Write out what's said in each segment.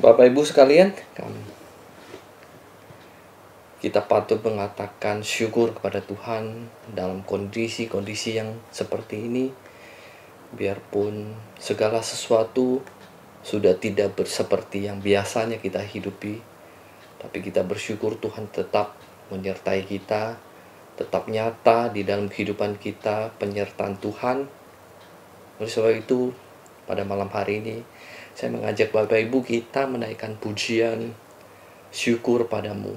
Bapak Ibu sekalian, kita patut mengatakan syukur kepada Tuhan dalam kondisi-kondisi yang seperti ini. Biarpun segala sesuatu sudah tidak seperti yang biasanya kita hidupi, tapi kita bersyukur Tuhan tetap menyertai kita, tetap nyata di dalam kehidupan kita penyertaan Tuhan. Oleh sebab itu, pada malam hari ini saya mengajak Bapak Ibu kita menaikkan pujian syukur padamu.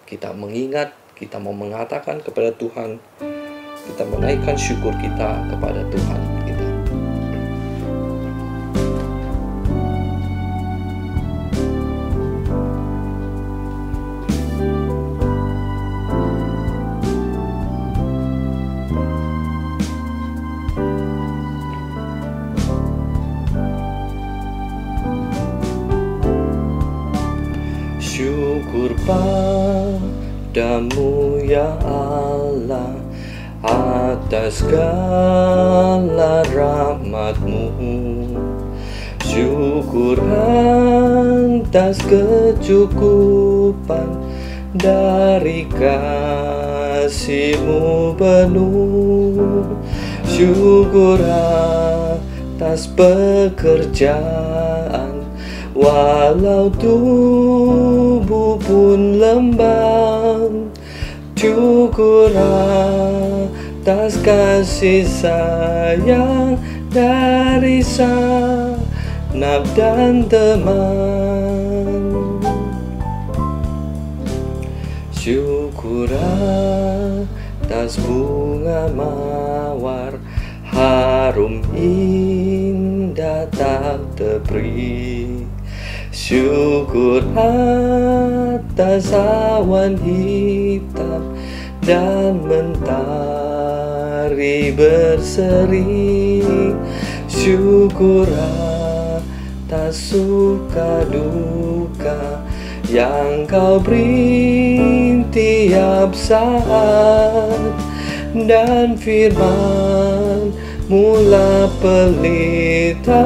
Kita mengingat, kita mau mengatakan kepada Tuhan, kita menaikkan syukur kita kepada Tuhan kita. Syukur padamu ya Allah atas segala rahmat-Mu. Syukur atas kecukupan dari kasih-Mu penuh. Syukur atas pekerjaan walau tubuh pun lembam. Syukur atas kasih sayang dari sanak dan teman. Syukur atas bunga mawar harum indah tak tebri. Syukur atas awan hitam dan mentari berseri. Syukur atas suka duka yang Kau beri tiap saat, dan firman mula pelita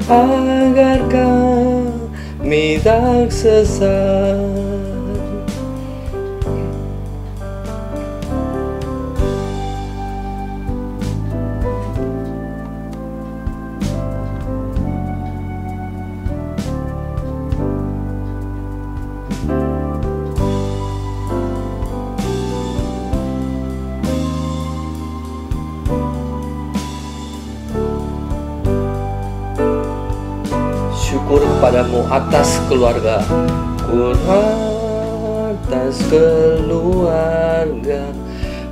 agar kami tak sesat. Syukur kepadamu atas keluarga, syukur atas keluarga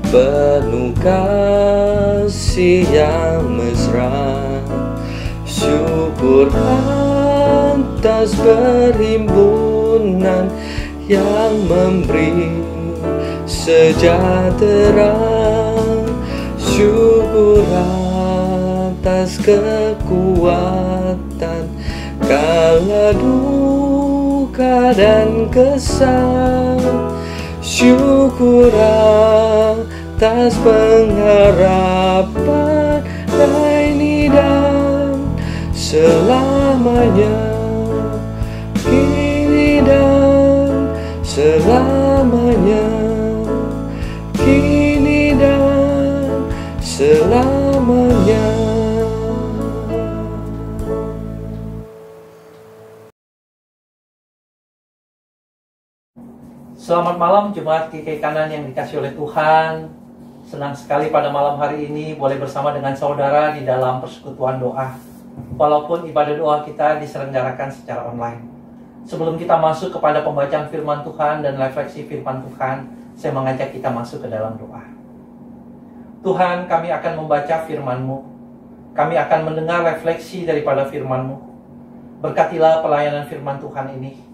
penuh kasih yang mesra. Syukur atas perhimpunan yang memberi sejahtera. Syukur atas kekuatan kala duka dan kesal. Syukur atas pengharapan ini dan selamanya, kini dan selamanya, kini dan selamanya. Selamat malam jemaat GKI Kanan yang dikasihi oleh Tuhan. Senang sekali pada malam hari ini boleh bersama dengan saudara di dalam persekutuan doa. Walaupun ibadah doa kita diselenggarakan secara online. Sebelum kita masuk kepada pembacaan firman Tuhan dan refleksi firman Tuhan, saya mengajak kita masuk ke dalam doa. Tuhan, kami akan membaca firman-Mu. Kami akan mendengar refleksi daripada firman-Mu. Berkatilah pelayanan firman Tuhan ini.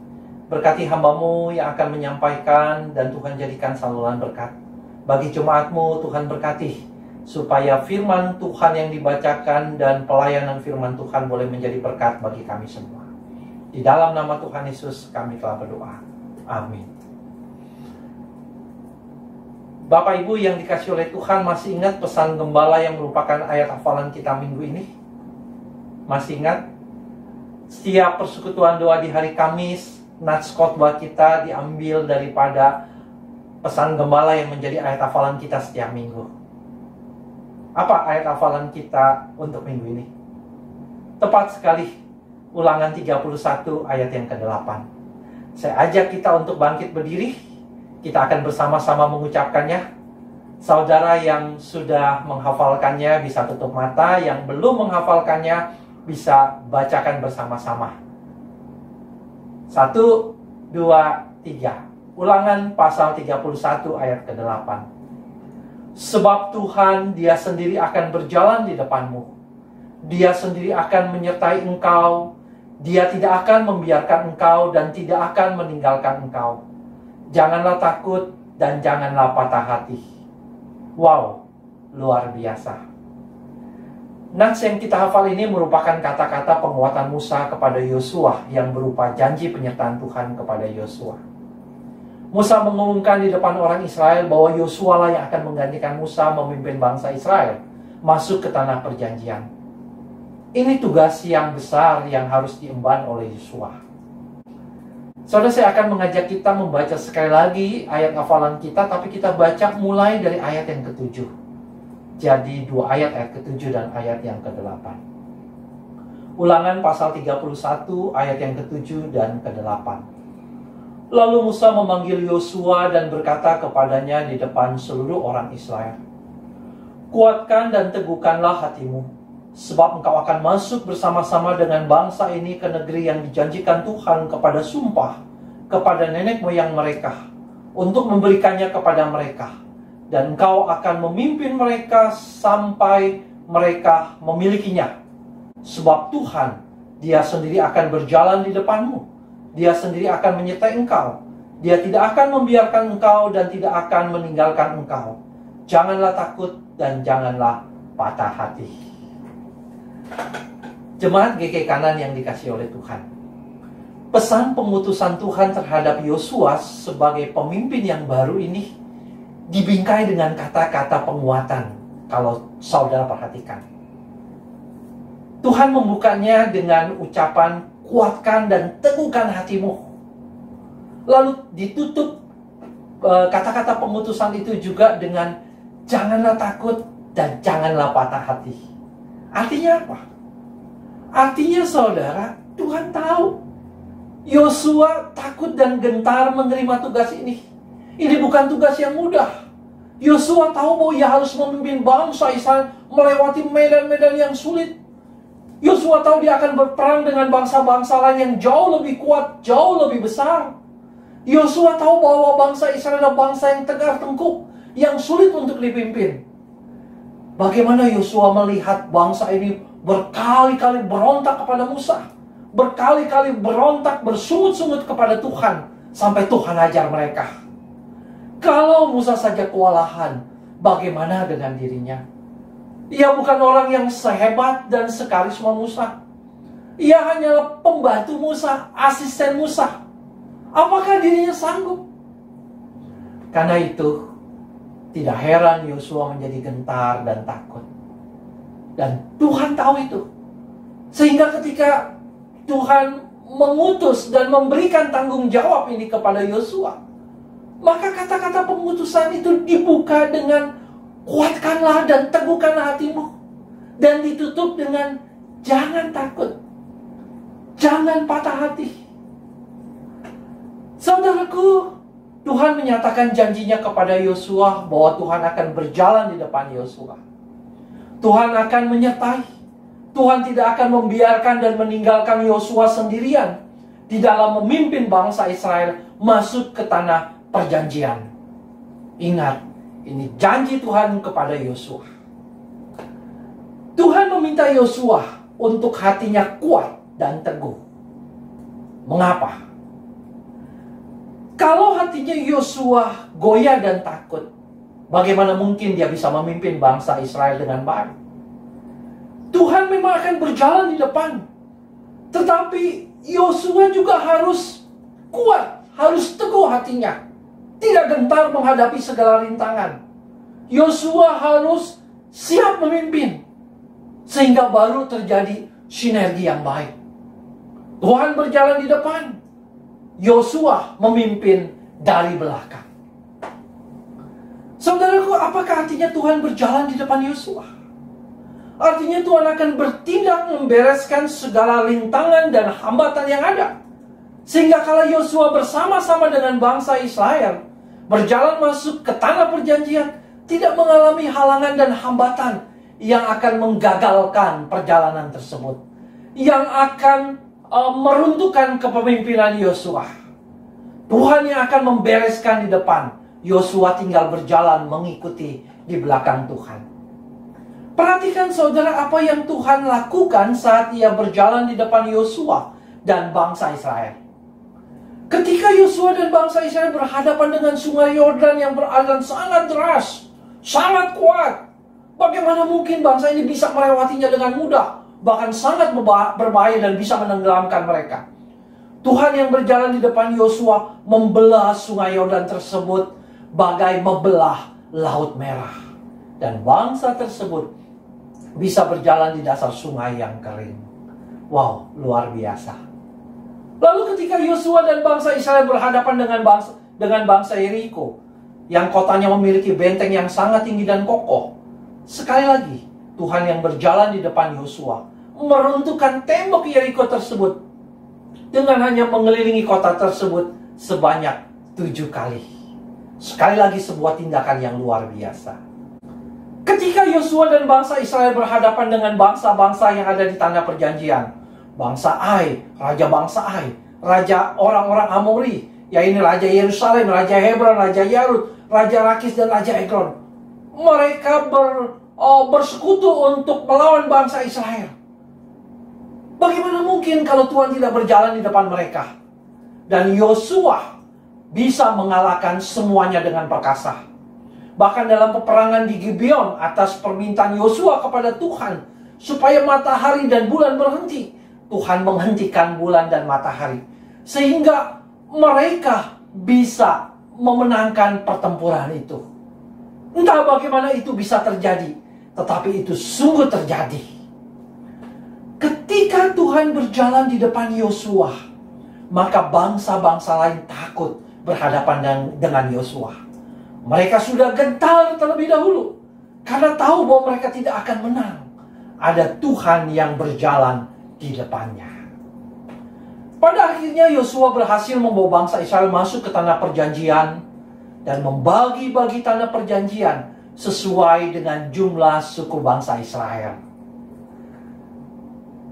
Berkati hamba-Mu yang akan menyampaikan, dan Tuhan jadikan saluran berkat. Bagi jemaat-Mu, Tuhan berkati, supaya firman Tuhan yang dibacakan dan pelayanan firman Tuhan boleh menjadi berkat bagi kami semua. Di dalam nama Tuhan Yesus kami telah berdoa. Amin. Bapak Ibu yang dikasihi oleh Tuhan, masih ingat pesan gembala yang merupakan ayat hafalan kita minggu ini? Masih ingat? Setiap persekutuan doa di hari Kamis, nats khotbah kita diambil daripada pesan gembala yang menjadi ayat hafalan kita setiap minggu. Apa ayat hafalan kita untuk minggu ini? Tepat sekali, Ulangan 31 ayat yang ke-8. Saya ajak kita untuk bangkit berdiri. Kita akan bersama-sama mengucapkannya. Saudara yang sudah menghafalkannya bisa tutup mata, yang belum menghafalkannya bisa bacakan bersama-sama. 1, 2, 3. Ulangan pasal 31 ayat ke-8. Sebab Tuhan Dia sendiri akan berjalan di depanmu. Dia sendiri akan menyertai engkau. Dia tidak akan membiarkan engkau dan tidak akan meninggalkan engkau. Janganlah takut dan janganlah patah hati. Wow, luar biasa. Nats yang kita hafal ini merupakan kata-kata penguatan Musa kepada Yosua yang berupa janji penyertaan Tuhan kepada Yosua. Musa mengumumkan di depan orang Israel bahwa Yosua lah yang akan menggantikan Musa memimpin bangsa Israel masuk ke tanah perjanjian. Ini tugas yang besar yang harus diemban oleh Yosua. Saudara, saya akan mengajak kita membaca sekali lagi ayat hafalan kita, tapi kita baca mulai dari ayat yang ke-7. Jadi 2 ayat ke-7 dan ayat yang ke-8. Ulangan pasal 31 ayat yang ke-7 dan ke-8. Lalu Musa memanggil Yosua dan berkata kepadanya di depan seluruh orang Israel, "Kuatkan dan teguhkanlah hatimu, sebab engkau akan masuk bersama-sama dengan bangsa ini ke negeri yang dijanjikan Tuhan kepada sumpah, kepada nenek moyang mereka, untuk memberikannya kepada mereka. Dan engkau akan memimpin mereka sampai mereka memilikinya. Sebab Tuhan, Dia sendiri akan berjalan di depanmu. Dia sendiri akan menyertai engkau. Dia tidak akan membiarkan engkau dan tidak akan meninggalkan engkau. Janganlah takut dan janganlah patah hati." Jemaat GK Kanan yang dikasihi oleh Tuhan, pesan pengutusan Tuhan terhadap Yosua sebagai pemimpin yang baru ini dibingkai dengan kata-kata penguatan. Kalau saudara perhatikan, Tuhan membukanya dengan ucapan kuatkan dan teguhkan hatimu. Lalu ditutup kata-kata pengutusan itu juga dengan janganlah takut dan janganlah patah hati. Artinya apa? Artinya saudara, Tuhan tahu Yosua takut dan gentar menerima tugas ini. Ini bukan tugas yang mudah. Yosua tahu bahwa ia harus memimpin bangsa Israel melewati medan-medan yang sulit. Yosua tahu dia akan berperang dengan bangsa-bangsa lain yang jauh lebih kuat, jauh lebih besar. Yosua tahu bahwa bangsa Israel adalah bangsa yang tegar tengkuk, yang sulit untuk dipimpin. Bagaimana Yosua melihat bangsa ini berkali-kali berontak kepada Musa, berkali-kali berontak, bersungut-sungut kepada Tuhan, sampai Tuhan ajar mereka. Kalau Musa saja kewalahan, bagaimana dengan dirinya? Ia bukan orang yang sehebat dan sekarisma Musa. Ia hanyalah pembantu Musa, asisten Musa. Apakah dirinya sanggup? Karena itu, tidak heran Yosua menjadi gentar dan takut. Dan Tuhan tahu itu. Sehingga ketika Tuhan mengutus dan memberikan tanggung jawab ini kepada Yosua, maka kata-kata pengutusan itu dibuka dengan kuatkanlah dan teguhkanlah hatimu. Dan ditutup dengan jangan takut, jangan patah hati. Saudaraku, Tuhan menyatakan janjinya kepada Yosua bahwa Tuhan akan berjalan di depan Yosua. Tuhan akan menyertai. Tuhan tidak akan membiarkan dan meninggalkan Yosua sendirian di dalam memimpin bangsa Israel masuk ke tanah perjanjian. Ingat, ini janji Tuhan kepada Yosua. Tuhan meminta Yosua untuk hatinya kuat dan teguh. Mengapa? Kalau hatinya Yosua goyah dan takut, bagaimana mungkin dia bisa memimpin bangsa Israel dengan baik? Tuhan memang akan berjalan di depan, tetapi Yosua juga harus kuat, harus teguh hatinya, tidak gentar menghadapi segala rintangan. Yosua harus siap memimpin, sehingga baru terjadi sinergi yang baik. Tuhan berjalan di depan, Yosua memimpin dari belakang. Saudaraku, apakah artinya Tuhan berjalan di depan Yosua? Artinya Tuhan akan bertindak membereskan segala rintangan dan hambatan yang ada. Sehingga kalau Yosua bersama-sama dengan bangsa Israel berjalan masuk ke tanah perjanjian, tidak mengalami halangan dan hambatan yang akan menggagalkan perjalanan tersebut, yang akan meruntuhkan kepemimpinan Yosua. Tuhan yang akan membereskan di depan, Yosua tinggal berjalan mengikuti di belakang Tuhan. Perhatikan saudara apa yang Tuhan lakukan saat ia berjalan di depan Yosua dan bangsa Israel. Ketika Yosua dan bangsa Israel berhadapan dengan sungai Yordan yang beraliran sangat deras, sangat kuat, bagaimana mungkin bangsa ini bisa melewatinya dengan mudah, bahkan sangat berbahaya dan bisa menenggelamkan mereka. Tuhan yang berjalan di depan Yosua membelah sungai Yordan tersebut bagai membelah Laut Merah, dan bangsa tersebut bisa berjalan di dasar sungai yang kering. Wow, luar biasa. Lalu ketika Yosua dan bangsa Israel berhadapan dengan bangsa Yeriko, yang kotanya memiliki benteng yang sangat tinggi dan kokoh, sekali lagi Tuhan yang berjalan di depan Yosua meruntuhkan tembok Yeriko tersebut dengan hanya mengelilingi kota tersebut sebanyak 7 kali. Sekali lagi sebuah tindakan yang luar biasa. Ketika Yosua dan bangsa Israel berhadapan dengan bangsa-bangsa yang ada di tanah perjanjian, bangsa Ai, raja bangsa Ai, raja orang-orang Amori, yaitu raja Yerusalem, raja Hebron, raja Yarut, raja Rakis, dan raja Ekron. Mereka bersekutu untuk melawan bangsa Israel. Bagaimana mungkin kalau Tuhan tidak berjalan di depan mereka? Dan Yosua bisa mengalahkan semuanya dengan perkasa. Bahkan dalam peperangan di Gibeon, atas permintaan Yosua kepada Tuhan supaya matahari dan bulan berhenti, Tuhan menghentikan bulan dan matahari, sehingga mereka bisa memenangkan pertempuran itu. Entah bagaimana itu bisa terjadi, tetapi itu sungguh terjadi. Ketika Tuhan berjalan di depan Yosua, maka bangsa-bangsa lain takut berhadapan dengan Yosua. Mereka sudah gentar terlebih dahulu karena tahu bahwa mereka tidak akan menang. Ada Tuhan yang berjalan di depannya. Pada akhirnya Yosua berhasil membawa bangsa Israel masuk ke tanah perjanjian dan membagi-bagi tanah perjanjian sesuai dengan jumlah suku bangsa Israel.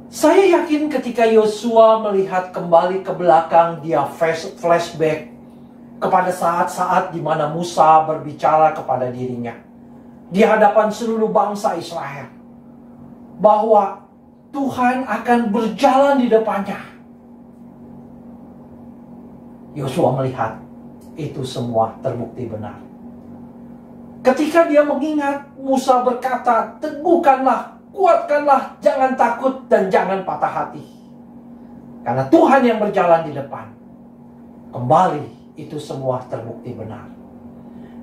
Saya yakin ketika Yosua melihat kembali ke belakang, dia flashback kepada saat-saat di mana Musa berbicara kepada dirinya di hadapan seluruh bangsa Israel, bahwa Tuhan akan berjalan di depannya. Yosua melihat itu semua terbukti benar. Ketika dia mengingat Musa berkata, "Teguhkanlah, kuatkanlah, jangan takut dan jangan patah hati, karena Tuhan yang berjalan di depan." Kembali itu semua terbukti benar.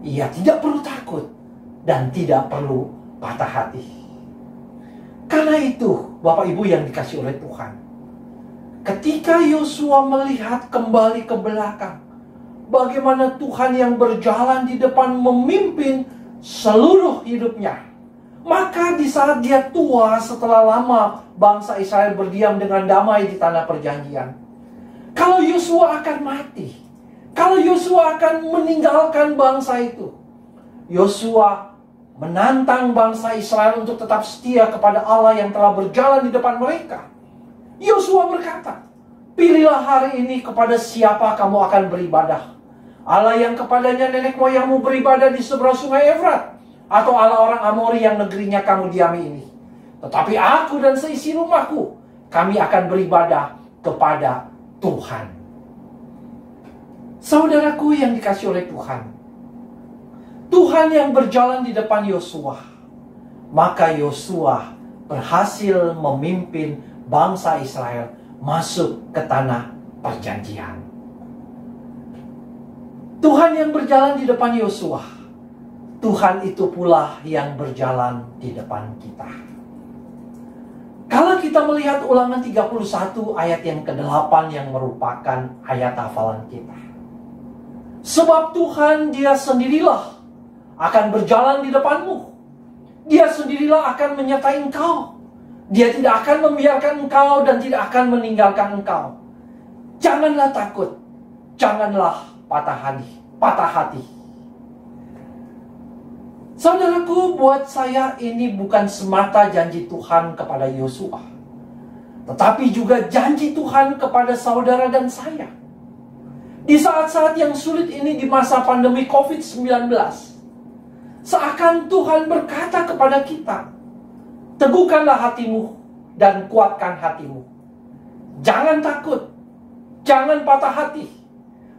Ia tidak perlu takut dan tidak perlu patah hati. Karena itu, Bapak Ibu yang dikasihi oleh Tuhan, ketika Yosua melihat kembali ke belakang, bagaimana Tuhan yang berjalan di depan memimpin seluruh hidupnya, maka di saat dia tua, setelah lama bangsa Israel berdiam dengan damai di tanah perjanjian, kalau Yosua akan mati, kalau Yosua akan meninggalkan bangsa itu, Yosua menantang bangsa Israel untuk tetap setia kepada Allah yang telah berjalan di depan mereka. Yosua berkata, "Pilihlah hari ini kepada siapa kamu akan beribadah. Allah yang kepadanya nenek moyangmu beribadah di seberang sungai Efrat, atau Allah orang Amori yang negerinya kamu diami ini. Tetapi aku dan seisi rumahku, kami akan beribadah kepada Tuhan." Saudaraku yang dikasihi oleh Tuhan, Tuhan yang berjalan di depan Yosua, maka Yosua berhasil memimpin bangsa Israel masuk ke tanah perjanjian. Tuhan yang berjalan di depan Yosua, Tuhan itu pula yang berjalan di depan kita. Kalau kita melihat Ulangan 31 ayat yang ke-8 yang merupakan ayat hafalan kita. Sebab Tuhan Dia sendirilah akan berjalan di depanmu. Dia sendirilah akan menyertai engkau. Dia tidak akan membiarkan engkau dan tidak akan meninggalkan engkau. Janganlah takut, janganlah patah hati. Saudaraku, buat saya ini bukan semata janji Tuhan kepada Yosua, tetapi juga janji Tuhan kepada saudara dan saya. Di saat-saat yang sulit ini, di masa pandemi COVID-19, seakan Tuhan berkata kepada kita, teguhkanlah hatimu dan kuatkan hatimu. Jangan takut, jangan patah hati,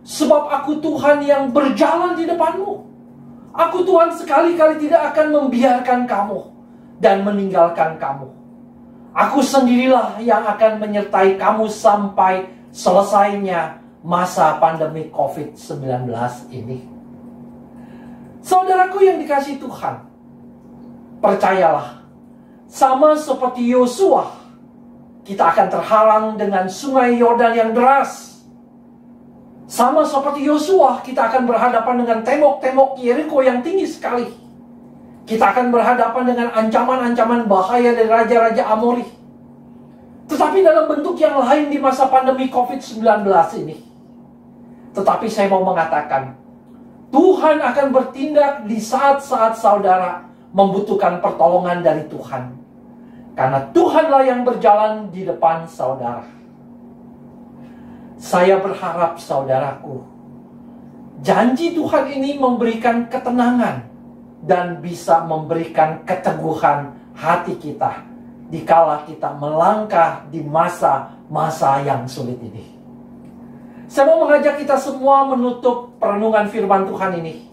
sebab aku Tuhan yang berjalan di depanmu. Aku Tuhan sekali-kali tidak akan membiarkan kamu dan meninggalkan kamu. Aku sendirilah yang akan menyertai kamu sampai selesainya masa pandemi COVID-19 ini. Saudaraku yang dikasihi Tuhan, percayalah, sama seperti Yosua, kita akan terhalang dengan sungai Yordan yang deras. Sama seperti Yosua, kita akan berhadapan dengan tembok-tembok Yeriko yang tinggi sekali. Kita akan berhadapan dengan ancaman-ancaman bahaya dari raja-raja Amori. Tetapi dalam bentuk yang lain di masa pandemi COVID-19 ini. Tetapi saya mau mengatakan, Tuhan akan bertindak di saat-saat saudara membutuhkan pertolongan dari Tuhan. Karena Tuhanlah yang berjalan di depan saudara. Saya berharap saudaraku, janji Tuhan ini memberikan ketenangan dan bisa memberikan keteguhan hati kita dikala kita melangkah di masa-masa yang sulit ini. Saya mau mengajak kita semua menutup perenungan firman Tuhan ini,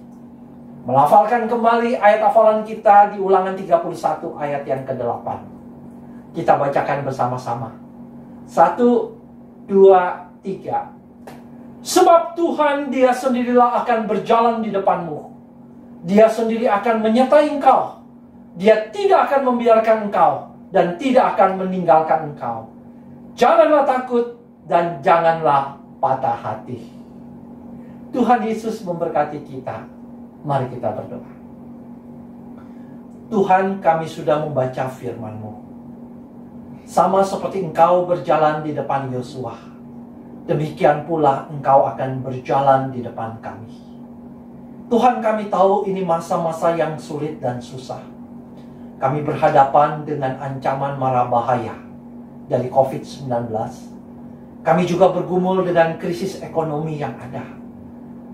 melafalkan kembali ayat hafalan kita di Ulangan 31 ayat yang ke-8. Kita bacakan bersama-sama. 1, 2, 3. Sebab Tuhan Dia sendirilah akan berjalan di depanmu. Dia sendiri akan menyertai engkau. Dia tidak akan membiarkan engkau dan tidak akan meninggalkan engkau. Janganlah takut dan janganlah patah hati. Tuhan Yesus memberkati kita. Mari kita berdoa. Tuhan, kami sudah membaca firman-Mu. Sama seperti Engkau berjalan di depan Yosua, demikian pula Engkau akan berjalan di depan kami. Tuhan, kami tahu ini masa-masa yang sulit dan susah. Kami berhadapan dengan ancaman mara bahaya dari COVID-19. Kami juga bergumul dengan krisis ekonomi yang ada.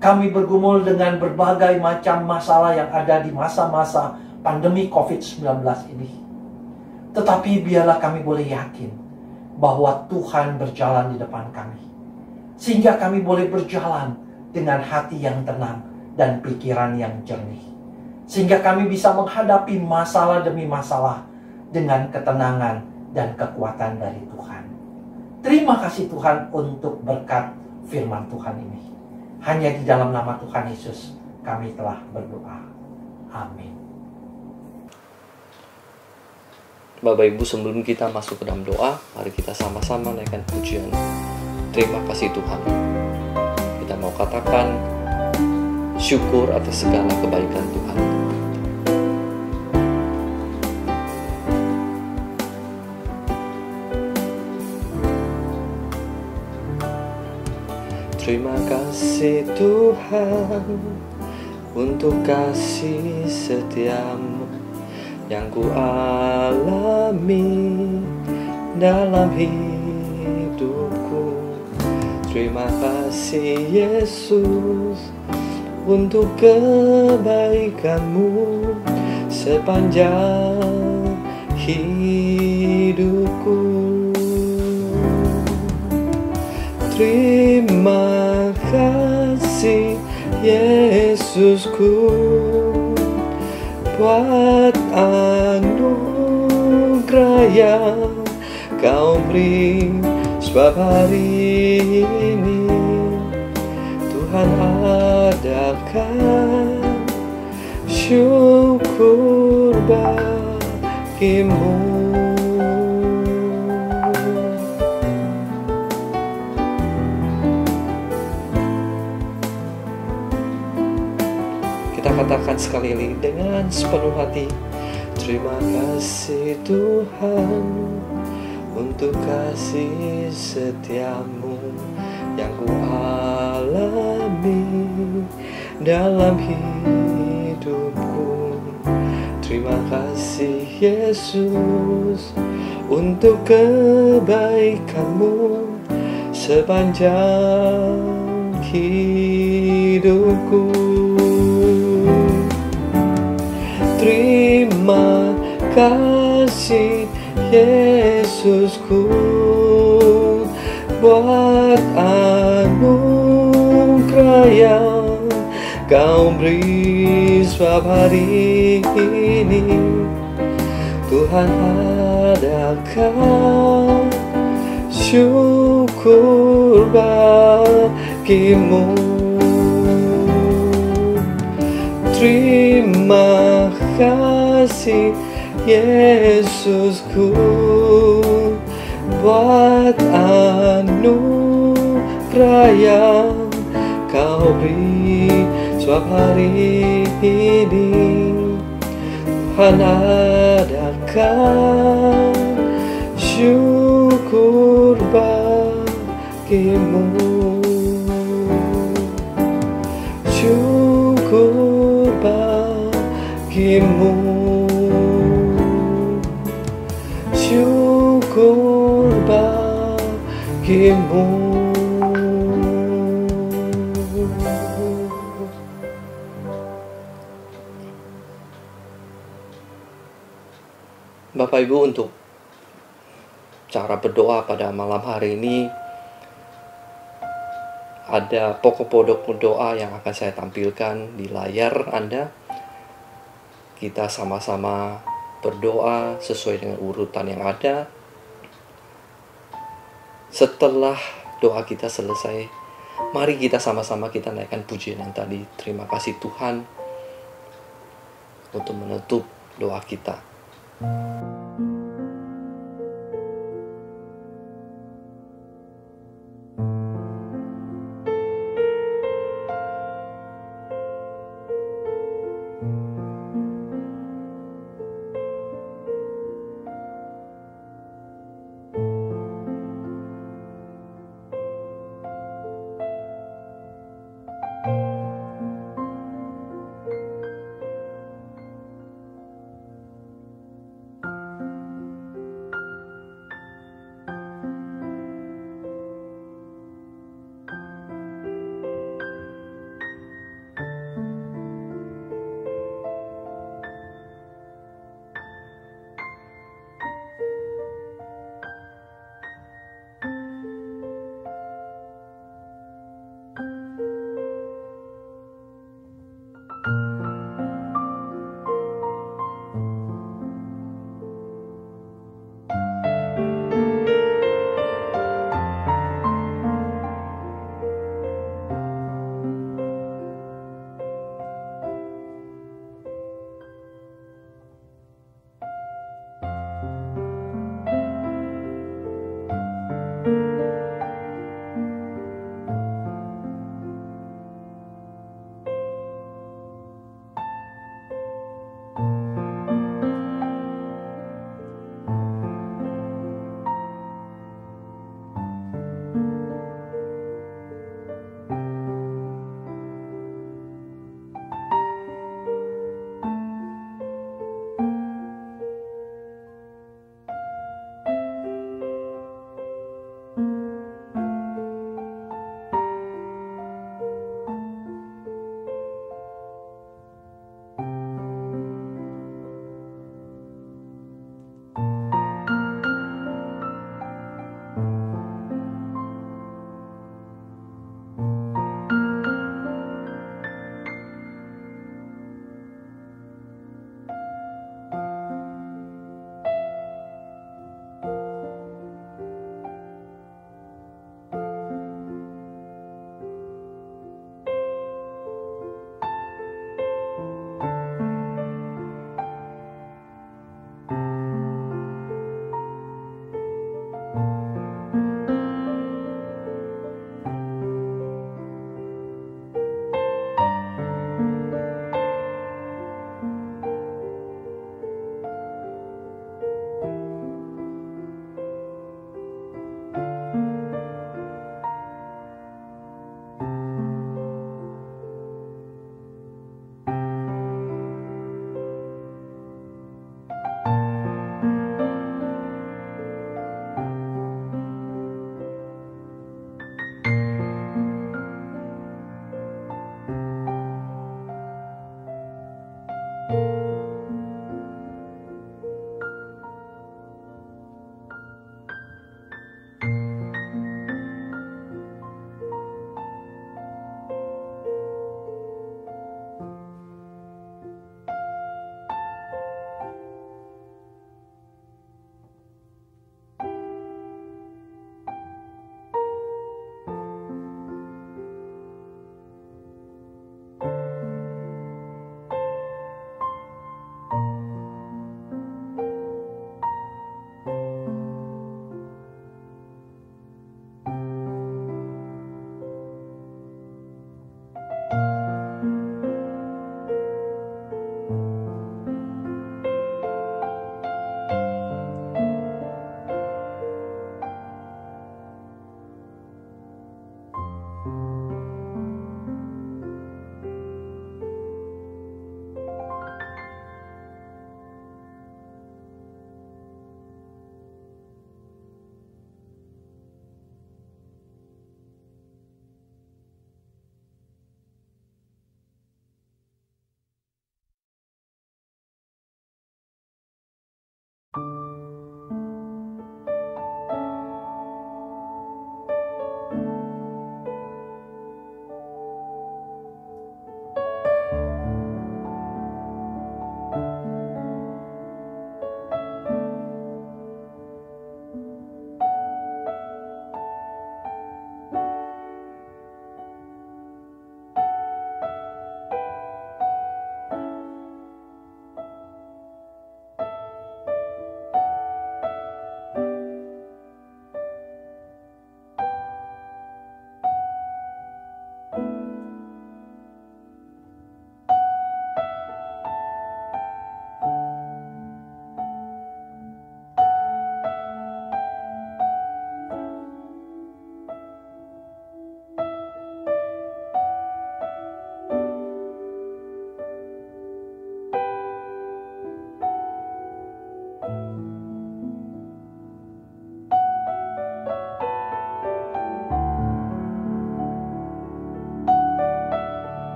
Kami bergumul dengan berbagai macam masalah yang ada di masa-masa pandemi COVID-19 ini. Tetapi biarlah kami boleh yakin bahwa Tuhan berjalan di depan kami. Sehingga kami boleh berjalan dengan hati yang tenang dan pikiran yang jernih. Sehingga kami bisa menghadapi masalah demi masalah dengan ketenangan dan kekuatan dari Tuhan. Terima kasih Tuhan untuk berkat firman Tuhan ini. Hanya di dalam nama Tuhan Yesus kami telah berdoa. Amin. Bapak Ibu, sebelum kita masuk ke dalam doa, mari kita sama-sama naikkan pujian. Terima kasih Tuhan. Kita mau katakan syukur atas segala kebaikan Tuhan. Terima kasih Tuhan untuk kasih setiamu yang ku alami dalam hidupku. Terima kasih Yesus untuk kebaikan-Mu sepanjang hidupku. Terima kasih Yesusku buat anugerah yang Kau beri, sebab hari ini Tuhan adakan syukur bagimu. katakan sekali lagi dengan sepenuh hati, terima kasih Tuhan untuk kasih setiamu yang ku alami dalam hidupku. Terima kasih Yesus untuk kebaikanmu sepanjang hidupku. Terima kasih Yesusku buat anugerah yang Kau beri setiap hari ini. Tuhan, adakah syukur bagimu. Terima kasih Yesusku buat anugerah yang Kau beri setiap hari ini. Tuhan, adakah syukur bagimu. Syukur bagimu. Syukur bagimu. Bapak Ibu, untuk cara berdoa pada malam hari ini ada pokok-pokok doa yang akan saya tampilkan di layar Anda. Kita sama-sama berdoa sesuai dengan urutan yang ada. Setelah doa kita selesai, mari kita sama-sama kita naikkan pujian yang tadi. Terima kasih Tuhan untuk menutup doa kita.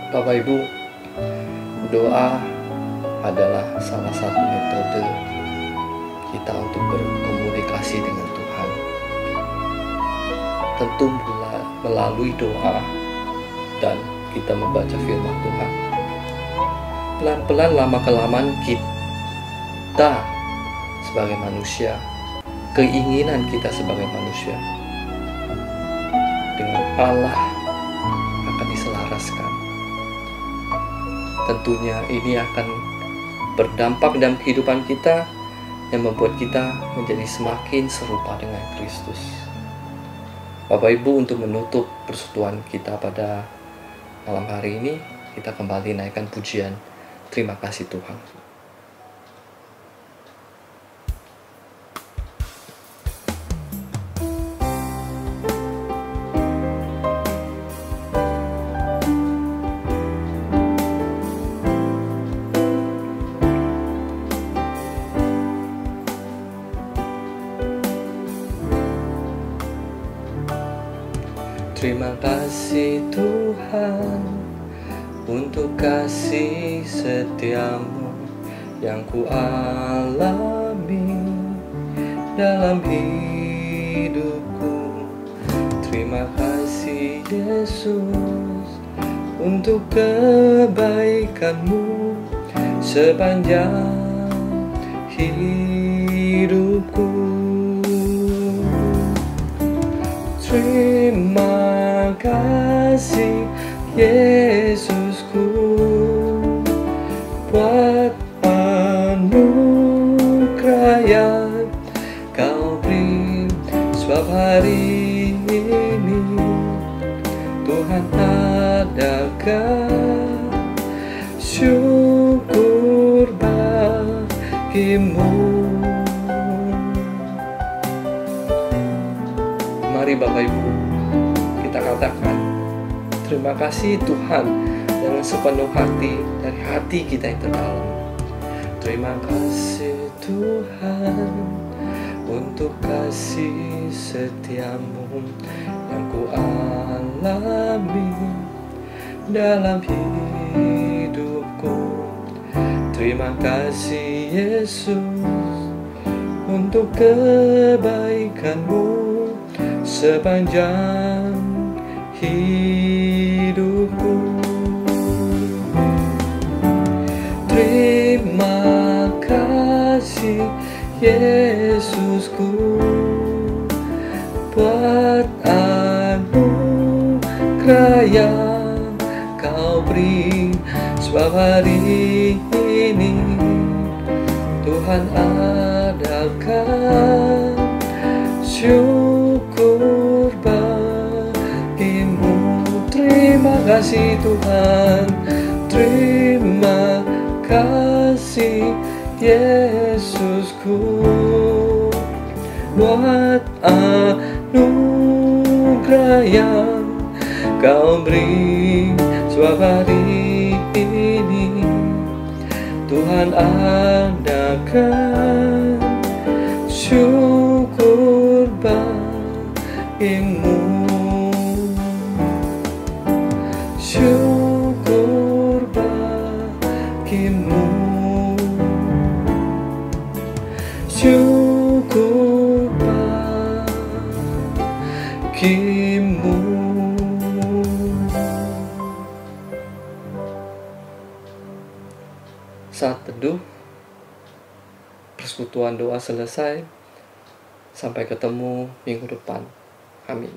Bapak Ibu, doa adalah salah satu metode kita untuk berkomunikasi dengan Tuhan. Tentu melalui doa dan kita membaca firman Tuhan. Pelan-pelan, lama-kelamaan kita sebagai manusia, keinginan kita sebagai manusia dengan Allah akan diselaraskan. Tentunya ini akan berdampak dalam kehidupan kita yang membuat kita menjadi semakin serupa dengan Kristus. Bapak Ibu, untuk menutup persekutuan kita pada malam hari ini, kita kembali naikkan pujian terima kasih Tuhan. Terima kasih Tuhan untuk kasih setiamu yang ku alami dalam hidupku. Terima kasih Yesus untuk kebaikanmu sepanjang hidupku. Terima kasih Yesusku buat anugerah yang Kau beri sebab hari ini Tuhan adakan syukur bagimu. Mari Bapak Ibu, kita katakan terima kasih Tuhan dengan sepenuh hati dari hati kita yang terdalam. Terima kasih Tuhan untuk kasih setiamu yang ku alami dalam hidupku. Terima kasih Yesus untuk kebaikanmu sepanjang hidupku. Terima kasih Yesusku buat anugerah yang Kau beri sebab hari ini Tuhan adakan syukur bagimu. Terima kasih Tuhan, terima kasih Yesusku buat anugerah yang Kau beri sebab hari ini Tuhan adakan syukur bagimu. Syukur bagimu. Syukur bagimu. Saat teduh, persekutuan doa selesai. Sampai ketemu minggu depan. Amin.